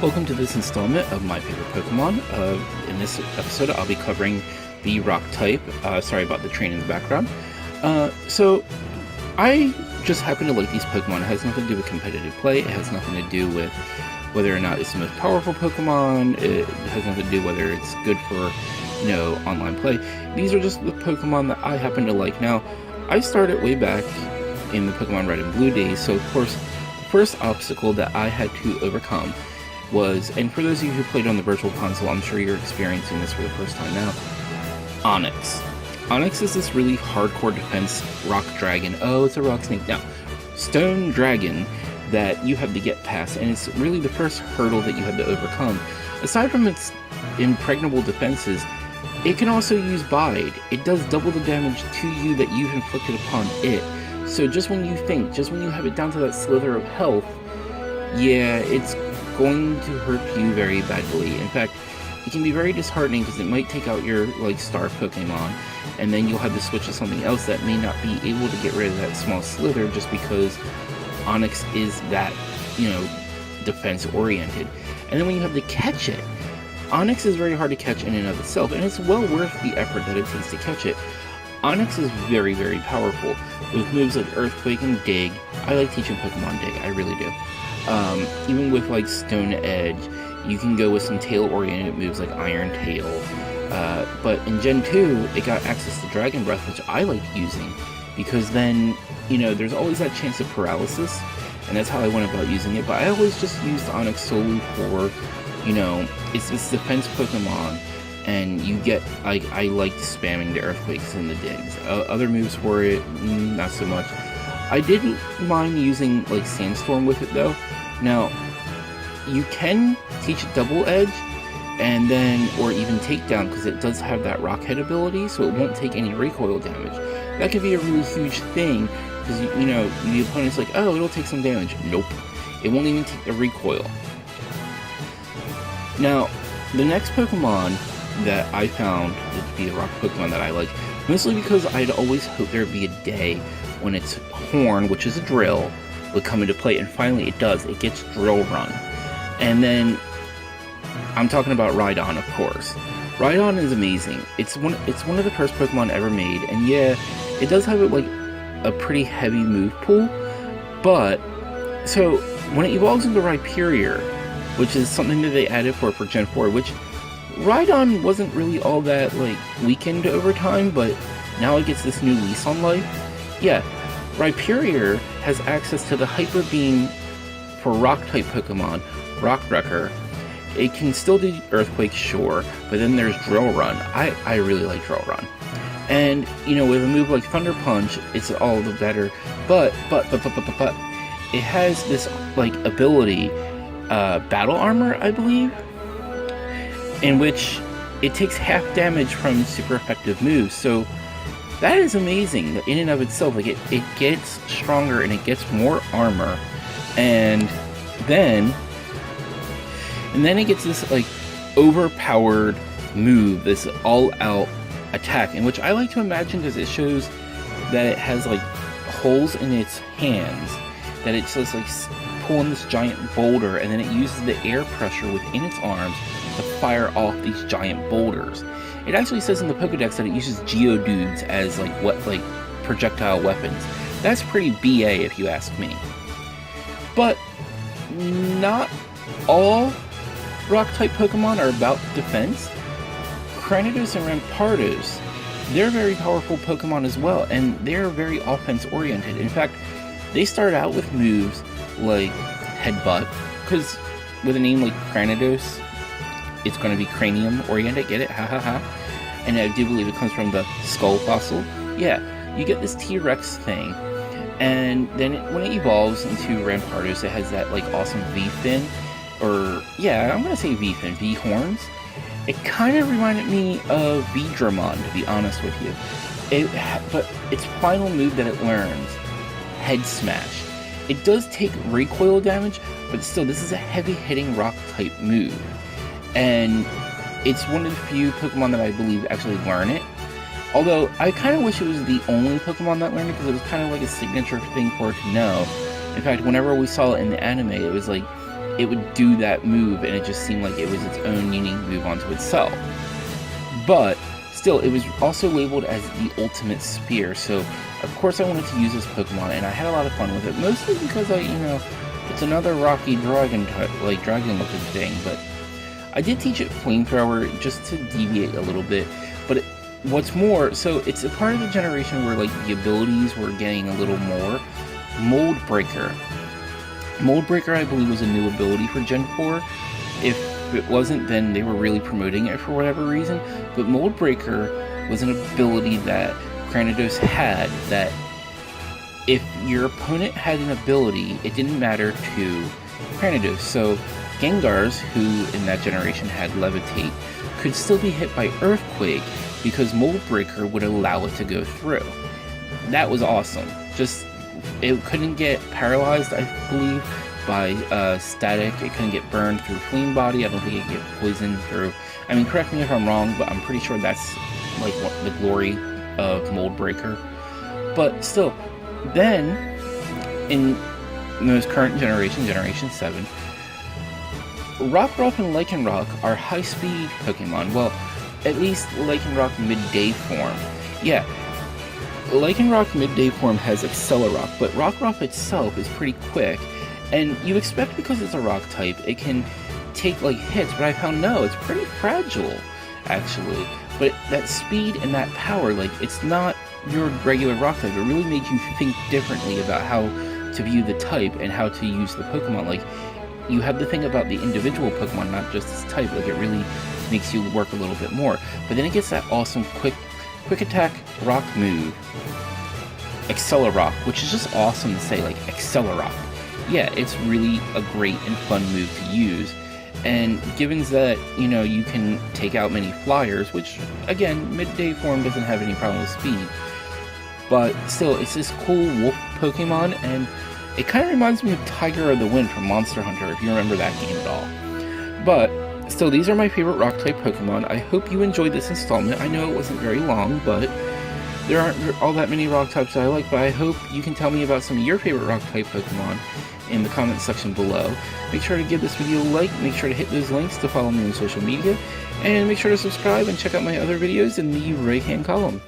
Welcome to this installment of My Favorite Pokemon. In this episode, I'll be covering the Rock type. Sorry about the train in the background. So, I just happen to like these Pokemon. It has nothing to do with competitive play. It has nothing to do with whether or not it's the most powerful Pokemon. It has nothing to do whether it's good for, online play. These are just the Pokemon that I happen to like. Now, I started way back in the Pokemon Red and Blue days, so of course, the first obstacle that I had to overcome was, and for those of you who played on the Virtual Console, I'm sure you're experiencing this for the first time now, Onyx. Onyx is this really hardcore defense rock dragon. Oh, it's a rock snake. Now, stone dragon that you have to get past, and it's really the first hurdle that you have to overcome. Aside from its impregnable defenses, it can also use Bide. It does double the damage to you that you've inflicted upon it. So just when you have it down to that slither of health, yeah, it's going to hurt you very badly. In fact, it can be very disheartening because it might take out your star Pokemon, and then you'll have to switch to something else that may not be able to get rid of that small slither just because Onyx is that, defense oriented. And then when you have to catch it, Onyx is very hard to catch in and of itself, and it's well worth the effort that it takes to catch it. Onyx is very, very powerful with moves like Earthquake and Dig. I like teaching Pokemon Dig, I really do. Even with Stone Edge, you can go with some tail-oriented moves like Iron Tail. But in Gen 2, it got access to Dragon Breath, which I like using, because then, there's always that chance of paralysis, and that's how I went about using it. But I always just used Onyx solely for, it's this defense Pokemon, and you get, I liked spamming the Earthquakes and the Digs. Other moves for it, not so much. I didn't mind using Sandstorm with it though. Now, you can teach Double Edge, and then, or even Takedown, because it does have that Rock Head ability, so it won't take any recoil damage. That could be a really huge thing, because the opponent's like, oh, it'll take some damage. Nope, it won't even take the recoil. Now, the next Pokemon that I found to be the rock Pokemon that I like, mostly because I'd always hoped there'd be a day when its horn, which is a drill, would come into play, and finally it does. It gets Drill Run. And then, I'm talking about Rhydon, of course. Rhydon is amazing. It's one of the first Pokemon ever made, and yeah, it does have a pretty heavy move pool, but, so, when it evolves into Rhyperior, which is something that they added for Gen 4, which Rhydon wasn't really all that, weakened over time, but now it gets this new lease on life. Yeah, Rhyperior has access to the Hyper Beam for Rock-type Pokemon, Rock Wrecker. It can still do Earthquake, sure, but then there's Drill Run. I really like Drill Run. And, with a move like Thunder Punch, it's all the better, but, it has this, ability, Battle Armor, I believe, in which it takes half damage from super effective moves, so that is amazing in and of itself. It gets stronger and it gets more armor, and then it gets this overpowered move, this all-out attack, in which I like to imagine because it shows that it has holes in its hands, that it's just pulling this giant boulder, and then it uses the air pressure within its arms to fire off these giant boulders. It actually says in the Pokedex that it uses Geodudes as projectile weapons. That's pretty BA if you ask me. But not all Rock-type Pokemon are about defense. Cranidos and Rampardos, they're very powerful Pokemon as well, and they're very offense-oriented. In fact, they start out with moves like Headbutt, because with a name like Cranidos, it's going to be cranium-oriented, get it? Ha ha ha. And I do believe it comes from the skull fossil. Yeah, you get this T-Rex thing, and then when it evolves into Rampardos, it has that awesome V-fin, or yeah, I'm going to say V-fin, V-horns. It kind of reminded me of V-Dramon, to be honest with you. But its final move that it learns, Head Smash. It does take recoil damage, but still, this is a heavy-hitting rock-type move. And it's one of the few Pokemon that I believe actually learn it. Although, I kind of wish it was the only Pokemon that learned it, because it was kind of like a signature thing for it to know. In fact, whenever we saw it in the anime, it was it would do that move, and it just seemed like it was its own unique move onto itself. But still, it was also labeled as the ultimate spear, so of course I wanted to use this Pokemon, and I had a lot of fun with it, mostly because it's another rocky dragon looking thing, but I did teach it Flamethrower just to deviate a little bit. But what's more, so it's a part of the generation where like the abilities were getting a little more. Mold Breaker, I believe, was a new ability for Gen 4. If it wasn't, then they were really promoting it for whatever reason. But Mold Breaker was an ability that Cranidos had, that if your opponent had an ability, it didn't matter to Cranidos. So Gengars, who in that generation had Levitate, could still be hit by Earthquake because Mold Breaker would allow it to go through. That was awesome. Just, it couldn't get paralyzed, I believe, by static. It couldn't get burned through Flame Body. I don't think it could get poisoned through... I mean, correct me if I'm wrong, but I'm pretty sure that's like the glory of Mold Breaker. But still, then, in the most current generation, Generation 7, Rockruff and Lycanroc are high-speed Pokemon. Well, at least Lycanroc midday form. Yeah, Lycanroc midday form has Accelerock, but Rockruff itself is pretty quick, and you expect because it's a rock type, it can take like hits, but I found no, it's pretty fragile, actually. But that speed and that power, like, it's not your regular rock type. It really made you think differently about how to view the type and how to use the Pokemon. Like, you have the thing about the individual Pokemon, not just its type. Like, it really makes you work a little bit more. But then it gets that awesome quick attack rock move, Accelerock, which is just awesome to say, like, Accelerock. Yeah, it's really a great and fun move to use. And given that, you can take out many flyers, which, again, midday form doesn't have any problem with speed, but still, it's this cool wolf Pokemon, and it kind of reminds me of Tiger of the Wind from Monster Hunter, if you remember that game at all. But still, these are my favorite rock-type Pokemon. I hope you enjoyed this installment. I know it wasn't very long, but there aren't all that many rock types that I like, but I hope you can tell me about some of your favorite rock-type Pokemon in the comment section below. Make sure to give this video a like, make sure to hit those links to follow me on social media, and make sure to subscribe and check out my other videos in the right-hand column.